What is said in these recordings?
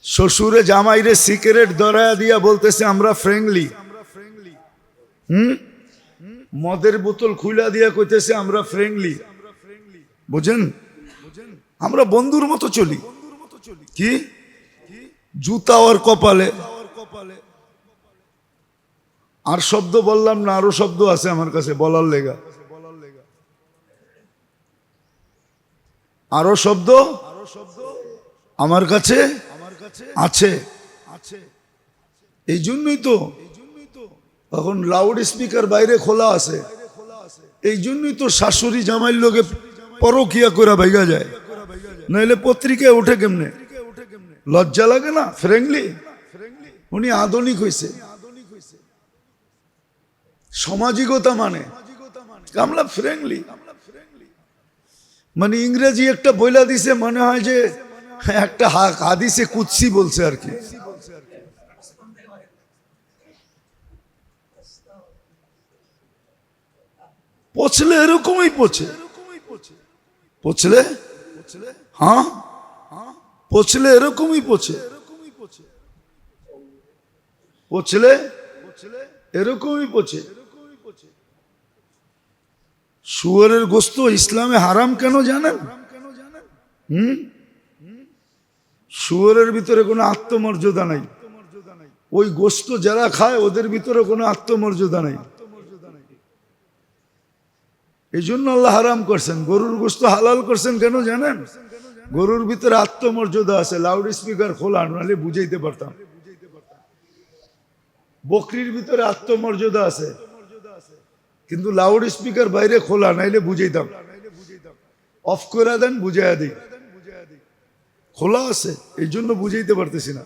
শ্বশুরে জামাইরে সিগারেট ধরায়া দিয়া বলতেছে আমরা ফ্রেন্ডলি। মদের বোতল খুলা দিয়া কইতেছে আমরা ফ্রেন্ডলি। বুঝেন, আমরা বন্ধুর মতো চলি। কি জুতা ওর কপালে। আর শব্দ বললাম না, আরো শব্দ আছে আমার কাছে বলার লেগা। আরো শব্দ আমার কাছে আছে। এই জন্যই তো এখন লাউড স্পিকার বাইরে খোলা আছে। এই জন্যই তো শাশুড়ি জামাইয়ের লোকে পরকিয়া করে ভাইগা যায়, নইলে পত্রিকায় ওঠে কেমনে? লজ্জা লাগে না? ফ্রেন্ডলি, উনি আধুনিক হয়েছে। সামাজিকতা মানে আমরা ফ্রেন্ডলি, মানে ইংরেজি একটা বইলা দিছে, মনে হয় যে একটা হাদিসে কুদসি বলছে আর কি। পচলে এরকমই পচে, পচলে হ্যাঁ পচলে এরকমই পচে, পচলে এরকমই পচে। শুয়োরের গোস্ত ইসলামে হারাম কেন জানেন? শুয়োরের ভিতরে কোনো আত্মমর্যাদা নাই। ওই গোস্ত যারা খায় ওদের ভিতরে কোনো আত্মমর্যাদা নাই। এই জন্য আল্লাহ হারাম করছেন। গরুর গোস্ত হালাল করছেন কেন জানেন? গরুর ভিতরে আত্মমর্যাদা আছে। লাউড স্পিকার খোলা, নাহলে বুঝাইতে পারতাম। বকরির ভিতরে আত্মমর্যাদা আছে, কিন্তু লাউড স্পিকার বাইরে খোলা, নাইলে বুঝাইতাম। অফ করে দেন, বুঝাইয়া দিই। খোলা আছে, এই জন্য বুঝাইতে পারতেছি না।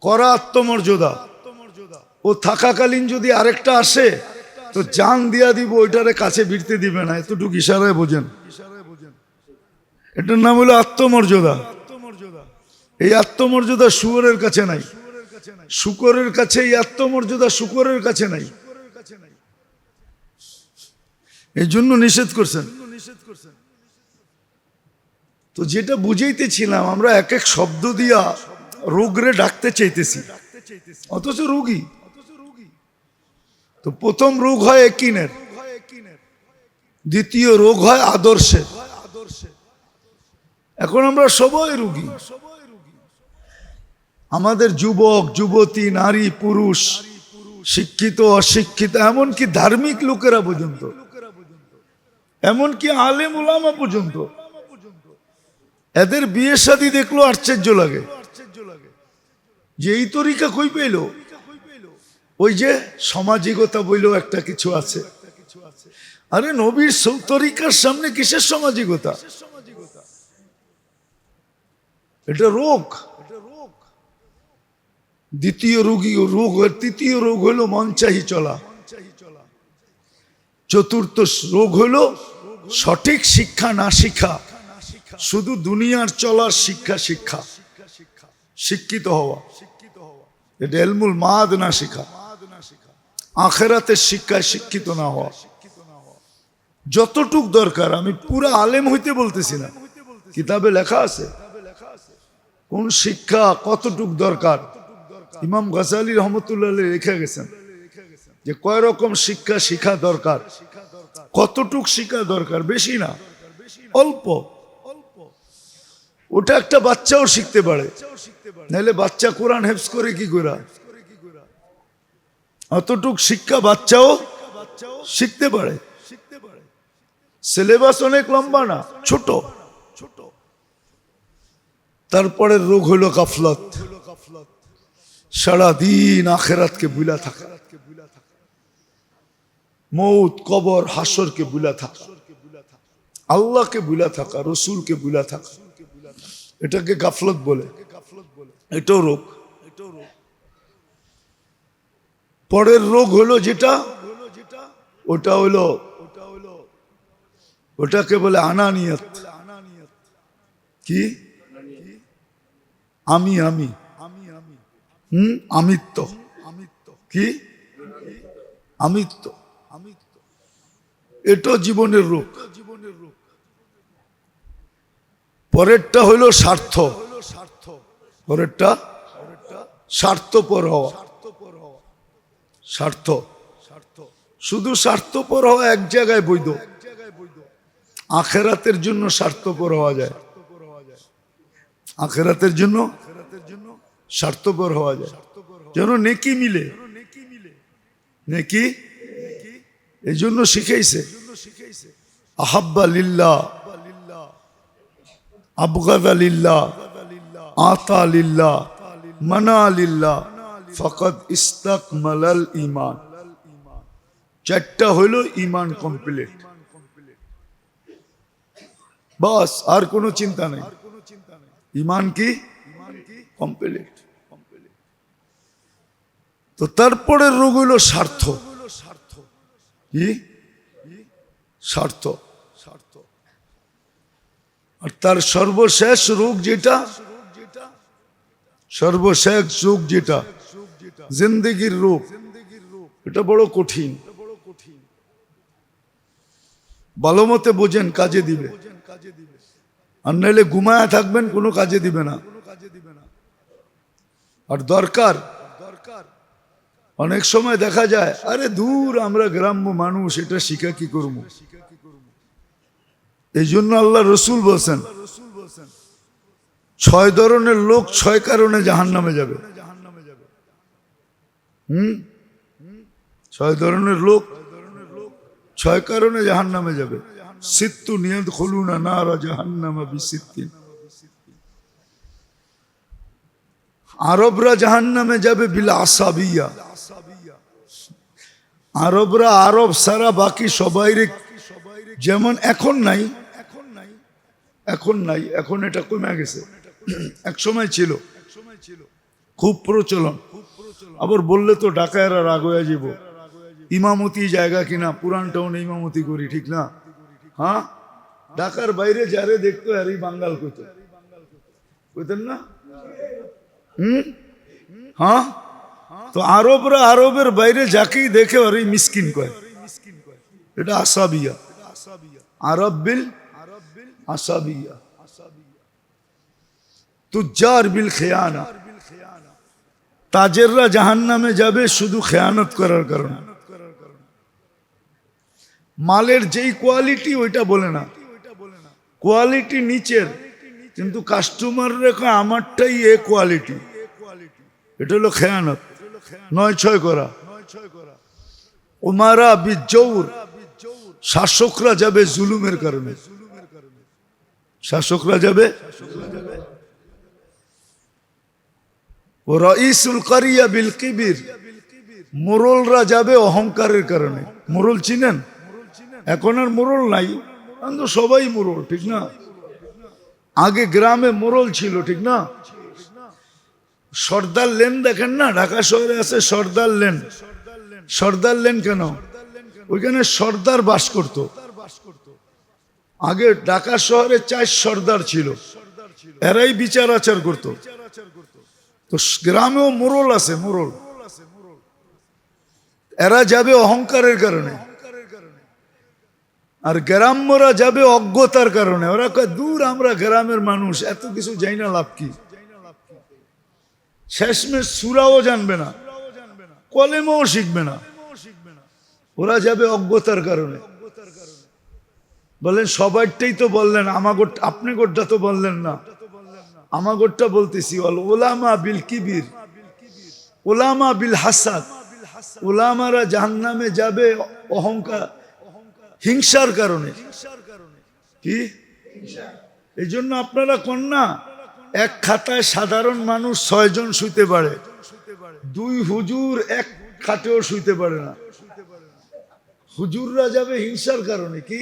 করা আত্মমর্যাদা। ও থাকাকালীন যদি আরেকটা আসে তো জান দিয়া দিব, ওইটারে কাছে ভিড়তে দিবে না। এতটুকু ইশারায় বোঝেন। এটার নাম হলো আত্মমর্যাদা। এই আত্মমর্যাদা শুয়োরের কাছে নাই। শুকরের কাছে এই আত্মমর্যাদা শুকরের কাছে নাই। এই জন্য নিষেধ করছেন। তো যেটা বুঝাইতেছিলাম, আমরা এক এক শব্দ দিয়া রোগরে ডাকতে চাইতেছি, অথচ রোগী। তো প্রথম রোগ হয় একিনের, দ্বিতীয় রোগ হয় আদর্শের। এখন আমরা সবাই রোগী। আমাদের যুবক যুবতী, নারী পুরুষ, শিক্ষিত অশিক্ষিত, এমনকি ধার্মিক লোকেরা পর্যন্ত, এমনকি আলেম উলামা পর্যন্ত, এদের বিয়ে শাদী দেখলো আশ্চর্য লাগে যে এই তরিকা কই পেল? ওই যে সামাজিকতা বইলেও একটা কিছু আছে। আরে নবীর তরিকার সামনে কিসের সামাজিকতা? এটা রোগ। দ্বিতীয় তৃতীয় রোগ হলো মন চাহি চলা। চতুর্থ রোগ হলো সঠিক শিক্ষা না শিক্ষা, শুধু দুনিয়ার চলার শিক্ষা, শিক্ষিত হওয়া। এটা এলমুল মাদ না শিখা, আখেরাতের শিক্ষায় শিক্ষিত না হওয়া। যতটুক দরকার, আমি পুরা আলেম হইতে বলতেছি না, কিতাবে লেখা আছে কোন শিক্ষা কতটুক দরকার। ইমাম গাজালি রহমতুল্লাহ রেখে গেছেন যে কয় রকম শিক্ষা শিখা দরকার, কতটুক শিক্ষা দরকার, বেশি না, অল্প। ওটা একটা বাচ্চাও শিখতে পারে, নাহলে বাচ্চা কোরআন হেফজ করে কি করে? অতটুক শিক্ষা বাচ্চাও শিখতে পারে। সিলেবাস অনেক লম্বা না, ছোট। তারপরে রোগ হলো গাফলত, সারাদিন আখেরাতকে বুলা থাকা, মৌত কবর হাসরকে বুলা থাকা, আল্লাহকে বুলা থাকা, রসুলকে বুলা থাকা, এটাকে গাফলত বলে। এটাও রোগ। পরের রোগ হলো যেটা, ওটা হলো, ওটাকে বলে আনানিয়ত। কি? আমি আমি আমিত্ব। কি? আমিত্ব। এটা জীবনের রোগ। পরেরটা হইল স্বার্থ। পরেরটা স্বার্থপর হওয়া। স্বার্থ, শুধু স্বার্থপর হওয়া এক জায়গায় বৈধ, আখেরাতের জন্য স্বার্থপর হওয়া যায়। আখেরাতের জন্য স্বার্থপর হওয়া যায়, যেন নেকি মিলে। নেকি এই জন্য শিখাইছে, আহাব্বা লিল্লাহ, আবগাদা লিল্লাহ, আতা লিল্লাহ, মানা লিল্লাহ, ফাকাদ ইস্তাকমালাল ঈমান। চারটা হইল ঈমান কমপ্লিট, বাস আর কোনো চিন্তা নেই। ঈমান কি কমপ্লিট। তো তারপরে রোগ হইল স্বার্থ। কি স্বার্থ? আর তার সর্বশেষ রোগ যেটা, সর্বশেষ রোগ যেটা জিন্দেগির রোগ, এটা বড় কঠিন। ভালো মতে বোঝেন, কাজে দিবে। আর নাইলে ঘুমায়া থাকবেন, কোনো কাজে দিবে না। আর দরকার, অনেক সময় দেখা যায় আরে দূর, আমরা গ্রাম্য মানুষ, এটা শিখা কি করব। এই জন্য আল্লাহ রসুল বলছেন 6 ধরনের লোক 6 কারণে জাহান্নামে যাবে। 6 ধরনের লোক 6 কারণে জাহান্নামে যাবে। সিত্তু ইয়াদখুলুনা নারা জাহান্নামা বিসিত্তিন। আরবরা জাহান্নামে যাবে বিল আসাবিয়া। আরবরা, আরব সারা বাকি সবাই, যেমন এখন নাই, এখন নাই, এখন এটা কমে গেছে। এক সময় ছিল খুব প্রচলন। আবার বললে তো ঢাকায়রা রাগ হয়ে যাব, ইমামতি জায়গা কিনা, পুরান টাউনে ইমামতি করি, ঠিক না? হ্যাঁ, ঢাকার বাইরে যারে দেখতো আরই বাঙ্গাল কইতো, কইতেন না? হ্যাঁ, তো আরবরা আরবের বাইরে যাকেই দেখে আরই মিসকিন কয়। এটা আসাবিয়া, আরব বিল আসাবিয়া। তুজ্জার বিল খেয়ানা। তাজেররা জাহান্নামে যাবে শুধু খেয়ানত করার কারণে। মালের যেই কোয়ালিটি ওইটা বলে না, কোয়ালিটি নিচের, কিন্তু কাস্টমার রেখা আমারটাই এ কোয়ালিটি। এটা হলো খেয়ানত, 9-6 করা। উমারা বিজৌর, শাসকরা যাবে জুলুমের কারণে। শাসকরা যাবে। ও রাইসুল কারিয়া বিল কিবির, মোরলরা যাবে অহংকারের কারণে। মোরল চিনেন? এখন আর মোরল নাই, তো সবাই মোরল, ঠিক না? আগে গ্রামে মোরল ছিল, ঠিক না? সর্দার লেন দেখেন না, ঢাকা শহরে আছে সর্দার লেন। সর্দার লেন কেন? ওইখানে সর্দার বাস করত। আগে ঢাকা শহরে 4 সর্দার ছিল, এরাই বিচার আচার করত। তো গ্রামেও মোরল আছে, মোরল। এরা যাবে অহংকারের কারণে, আর গ্রাম্যরা যাবে অজ্ঞতার কারণে। ওরা কয় দূর, আমরা গ্রামের মানুষ, এত কিছু জানি না, লাভ কি? শেষমেশ সূরাও জানবে না, কলেমাও শিখবে না। ওরা যাবে অজ্ঞতার কারণে। বলেন সবাইটাই তো বললেন, আপনি গোটটা তো বললেন না। আমাগোটটা বলতেছি, ওলামা বিল কিবির, ওলামা বিল হাসাদ। ওলামারা জাহান্নামে যাবে অহংকার, হিংসার কারণে। কি? এই জন্য আপনারা কন্যা, এক খাতায় সাধারণ মানুষ 6 জন শুইতে পারে, 2 হুজুর এক খাটেও শুইতে পারে না। হুজুররা যাবে হিংসার কারণে। কি?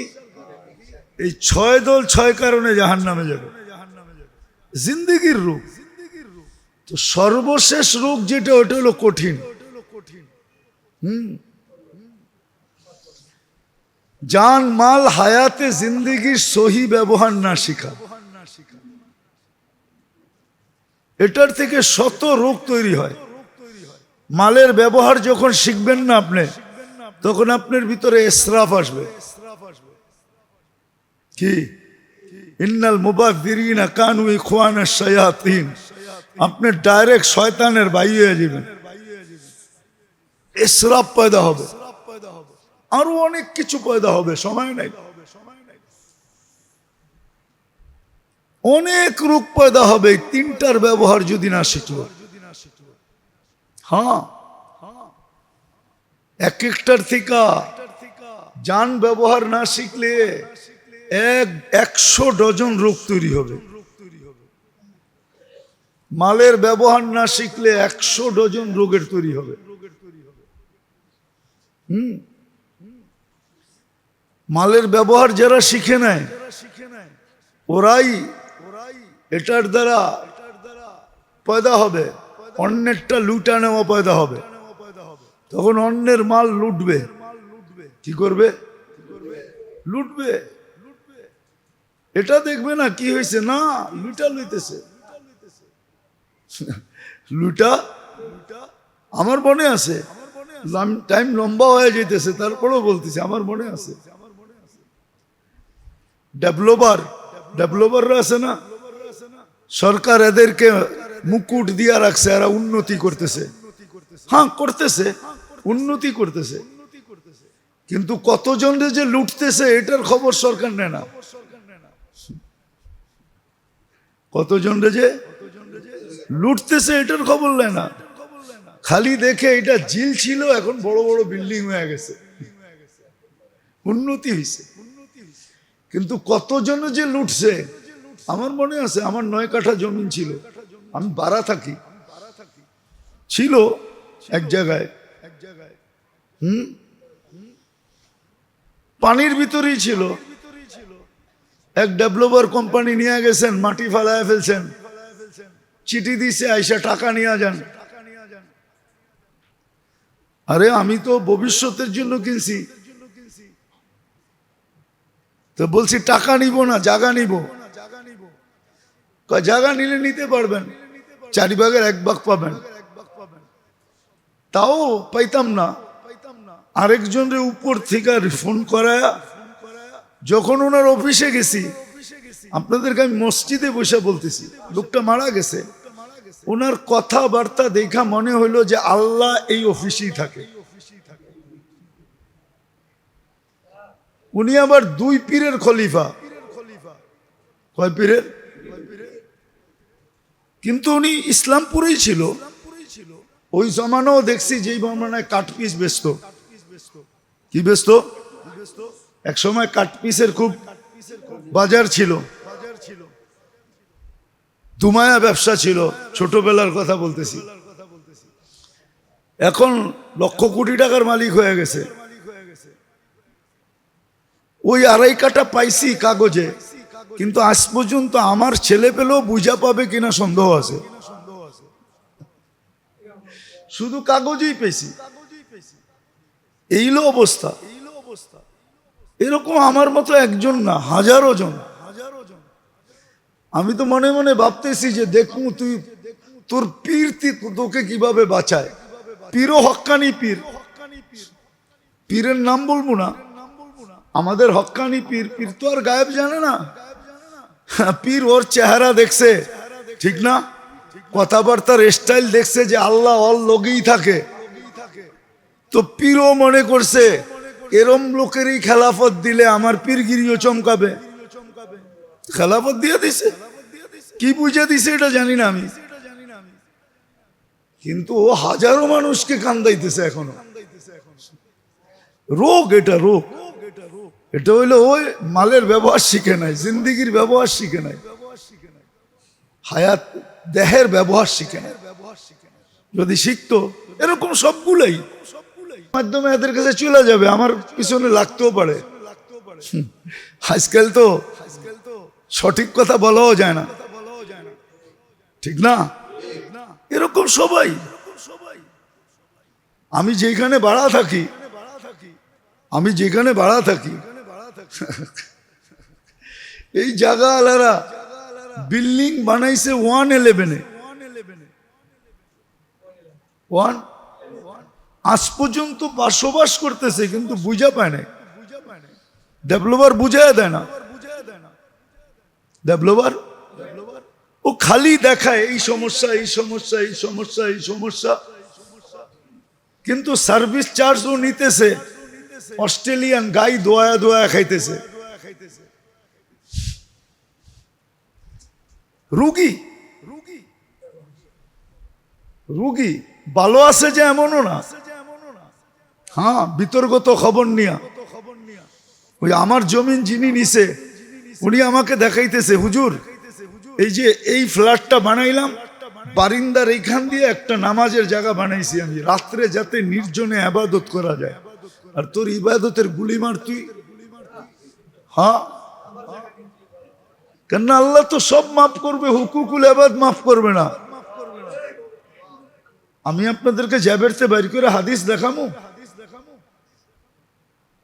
এই 6 দল 6 কারণে জাহান্নামে যাবে। জিন্দেগির রোগ। তো সর্বশেষ রোগ যেটা, ওটা হলো কঠিন। জান মাল হায়াতে জিন্দেগির সহি ব্যবহার না শিখা, এটার থেকে শত রোগ তৈরি হয়। মালের ব্যবহার যখন শিখবেন না আপনি, তখন আপনার ভিতরে ইসরাফ আসবে। কি? ইন্নাল মুবাযযিরিনা কানু ইখওয়ানাশ শায়াতিন আপনি ডাইরেক্ট শয়তানের ভাই হয়ে যাবেন, ইসরাফ পয়দা হবে, আরো অনেক কিছু পয়দা হবে, সময় নাই। অনেক রোগ পয়দা হবে তিনটার ব্যবহার যদি না শিখলো। হ্যাঁ, এক একটার থেকে জান ব্যবহার না শিখলে 100 ডজন রোগ তৈরি হবে। মালের ব্যবহার না শিখলে 100 ডজন রোগের তৈরি হবে। মালের ব্যবহার যারা শিখে নেয় ওরাই এটার দ্বারা পয়দা হবে, অন্যেরটা লুটা নেওয়া পয়দা হবে। তখন অন্যের মাল লুটবে, কি করবে? লুটবে। এটা দেখবে না কি হয়েছে, না লুটা লইতেছে। লুটা আমার মনে আছে, টাইম লম্বা হয়ে যেতেছে, তারপরেও বলতেছে আমার মনে আছে। ডেভেলপাররা আছে না, সরকার এদেরকে মুকুট দিয়া রাখছে, এরা উন্নতি করতেছে। হ্যাঁ করতেছে, উন্নতি করতেছে, কিন্তু কতজন যে লুটতেছে এটার খবর সরকার নেয় না। কতজন যে লুটতেছে এটার খবর নেয় না, খালি দেখে এটা জিল ছিল এখন বড় বড় বিল্ডিং হয়ে গেছে, উন্নতি হয়েছে। কিন্তু কতজন যে লুটছে, আমার মনে আছে আমার 9 কাঠা জমি ছিল, আমি বাড়া থাকি, ছিল এক জায়গায়, পানির ভিতরেই ছিল। এক ডেভেলপার কোম্পানি নিয়ে গেছেন, মাটি ফালায় ফেলছেন, চিঠি দিছে আইসা টাকা নিয়ে যান। আরে আমি তো ভবিষ্যতের জন্য কিনছি, তো বলছি টাকা নিব না, জায়গা নিব। জায়গা নিলে নিতে পারবেন, 4 ভাগের 1 ভাগ পাবেন। তাও পাইতাম না। আরেকজনের উপর থেকে ফোন করায় যখন ওনার অফিসে গেছি, আপনাদেরকে আমি মসজিদে বসে বলতেছি, লোকটা মারা গেছে, ওনার কথাবার্তা দেখা মনে হইলো যে আল্লাহ এই অফিসেই থাকে। উনি আবার 2 পীরের খলিফা। কয় পীরের? কিন্তু উনি ইসলামপুরেই ছিল। ওই জমানাও দেখছি যেই জমানায় কাঠপিস বেচত। কি বেচত? এক সময় কাঠপিসের খুব বাজার ছিল, দুমায়া ব্যবসা ছিল, ছোটবেলার কথা বলতেছি। এখন লক্ষ কোটি টাকার মালিক হয়ে গেছে। ওই 2.5 কাঠা পাইছি কাগজে, কিন্তু আজ পর্যন্ত আমার ছেলে পেলেও বুঝা পাবে কিনা সন্দেহ আছে। শুধু কাগজেই পেয়েছি, এইলো অবস্থা। এরকম আমার মতো একজন না, হাজারো জন। আমি তো মনে মনে ভাবতেছি যে দেখুন তুই তোর পীর তোকে কিভাবে বাঁচায়। পীরও হক্কানি পীর, পীরের নাম বলবো না, আমাদের হক্কানি পীর। পীর তো আর গায়েব জানে না, পীর ওর চেহারা দেখছে, ঠিক না, কথাবার্তার স্টাইল দেখছে যে আল্লাহ ওর লগেই থাকে। তো পীরও মনে করছে এরম লোকেরই খেলাফত দিলে আমার পীরগিরিও চমকাবে, খেলাফত দিয়ে দিছে। কি বুঝে দিছে এটা জানি না আমি, কিন্তু ও হাজারো মানুষকে কান্দাইতেছে এখনো। রোগ, এটা রোগ। এটা হইলো ওই মালের ব্যবহার শিখে নাই, জিন্দিগির ব্যবহার শিখে নাই, হায়াত দেহের ব্যবহার শিখে নাই। যদি শিখতো এরকম সবগুলাই মাধ্যমে এদের কাছে চলে যাবে, আমার পিছনে লাগতেও পারে। আজকাল তো সঠিক কথা বলাও যায় না, ঠিক না? এরকম সবাই। আমি যেখানে ভাড়া থাকি, এই জায়গা আলারা বিল্ডিং বানাইছে 111-এ। আজ পর্যন্ত বসবাস করতেছে, কিন্তু বুঝা পায় না। ডেভেলপার বুঝায় দেয় না, ডেভেলপার ও খালি দেখায় এই সমস্যা, এই সমস্যা, এই সমস্যা, এই সমস্যা, কিন্তু সার্ভিস চার্জ ও নিতেছে অস্ট্রেলিয়ান গাই দোয়া দোয়া খাইতেছে। রুগী রুগী ভালো আছে যে এমনও না। হ্যাঁ, বিতর্কত খবর নিয়া ওই আমার জমিন যিনি নিছে উনি আমাকে দেখাইতেছে, হুজুর এই যে এই ফ্ল্যাটটা বানাইলাম, বারিন্দার এইখান দিয়ে একটা নামাজের জায়গা বানাইছি আমি, রাত্রে যাতে নির্জনে ইবাদত করা যায়। আর তোর ইবাদতের গুলিমার তুই। হ্যাঁ, কেন আল্লাহ তো সব মাফ করবে, হুকুকুল ইবাদ মাফ করবে না। আমি আপনাদেরকে জ্যাবেরতে বাইর করে হাদিস দেখামু।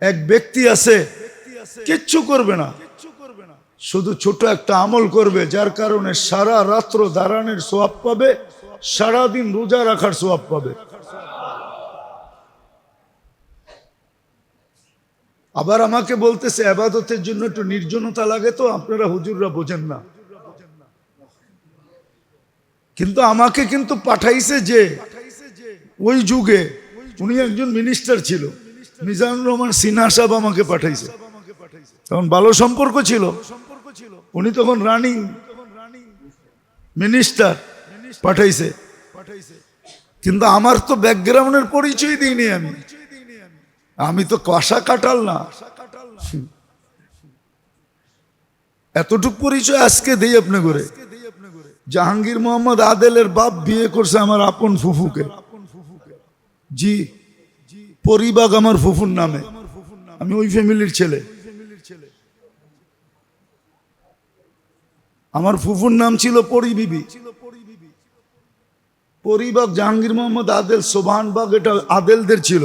এক ব্যক্তি আছে কিচ্ছু করবে না, শুধু ছোট একটা আমল করবে, যার কারণে সারা রাত্র দাঁড়ানোর সোয়াব পাবে, সারাদিন রোজা রাখার সোয়াব পাবে। আবার আমাকে বলতেছে ইবাদতের জন্য একটু নির্জনতা লাগে, তো আপনারা হুজুররা বোঝেন না। কিন্তু আমাকে কিন্তু পাঠাইছে যে ওই যুগে উনি একজন মিনিস্টার ছিল, মিজানুর রহমান সিনহা সাহেব আমাকে পাঠাইছে। তখন ভালো সম্পর্ক ছিল, উনি তখন রানিং মিনিস্টার পাঠাইছে। কিন্তু আমার তো ব্যাকগ্রাউন্ডের পরিচয় দিইনি, আমি তো কষা কাটাল না। এতটুকু পরিচয় আজকে দেই আপনি করে। জাহাঙ্গীর মোহাম্মদ আদেলের বাপ বিয়ে করছে আমার আপন ফুফুকে। জি, পরিবাগ আমার ফুফুর নামে, আমি ওই ফ্যামিলির ছেলে। আমার ফুফুর নাম ছিল পরি বিবি। পরিবাগ জাহাঙ্গীর মোহাম্মদ আদেল, সোবানবাগ এটা আদেলদের ছিল,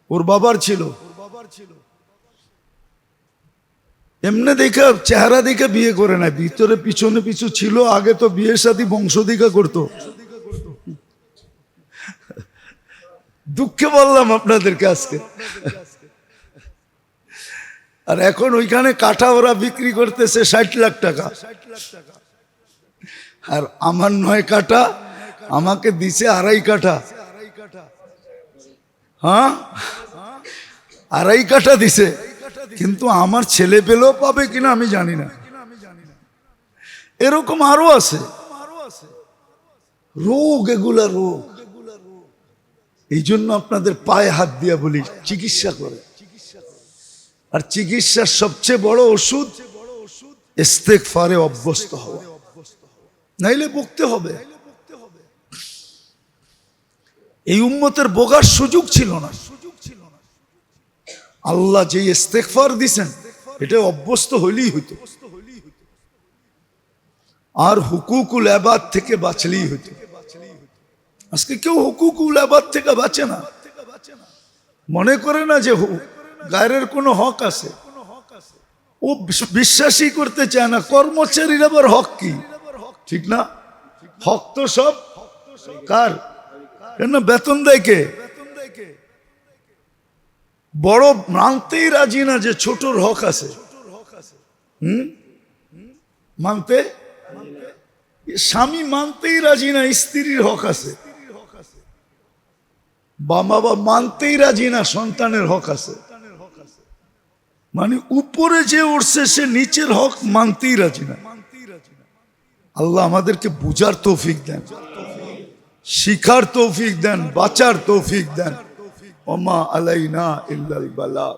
ওর বাবার ছিল। এমনি দেখে চেহারা দেখে বিয়ে করে না, ভিতরে পিছনে পিছু ছিল। আগে তো বিয়ের সাথে বংশদিকা করতো। দুঃখে বললাম আপনাদেরকে আজকে। আর এখন ওইখানে কাঠা ওরা বিক্রি করতেছে 60 লাখ টাকা, আর আমার 9 কাঠা আমাকে দিছে 2.5 কাঠা। হ্যাঁ, 2.5 কাঠা দিছে, কিন্তু আমার ছেলে পেলেও পাবে কিনা আমি জানি না। এরকম আরো আছে রোগ, এগুলা রোগ। এই জন্য আপনাদের পায়ে হাত দিয়া বলি চিকিৎসা করে। আর চিকিৎসার সবচেয়ে বড় ওষুধ ইস্তেগফারে অভ্যস্ত হওয়া, নাইলে বকতে হবে। এই উম্মতের বোগার সুযোগ ছিল না। আল্লাহ যে ইস্তেগফার দিছেন এটা অভ্যস্ত হইলেই হইতো, আর হুকুকুল ইবাদ থেকে বাঁচলেই হইতো। আজকে কেউ হুকুকুল ইবাদ থেকে বাঁচে না, মনে করে না যে গায়ের কোনো হক আছে। ও বিশ্বাসই করতে চায় না কর্মচারীর আবার হক কি, ঠিক না? হক তো সব কার? কেন বেতন দেয় কে? বড় মানতেই রাজি না যে ছোটর হক আছে। মানতে স্বামী মানতেই রাজি না স্ত্রীর হক আছে, বাবা মানতেই রাজি না সন্তানের হক আছে। মানে উপরে যে উঠছে সে নিচের হক মানতেই রাজি না। আল্লাহ আমাদেরকে বুঝার তৌফিক দেন, শিখার তৌফিক দেন, বাঁচার তৌফিক দেন। ওমা আলাইনা ইল্লাল বালাগ।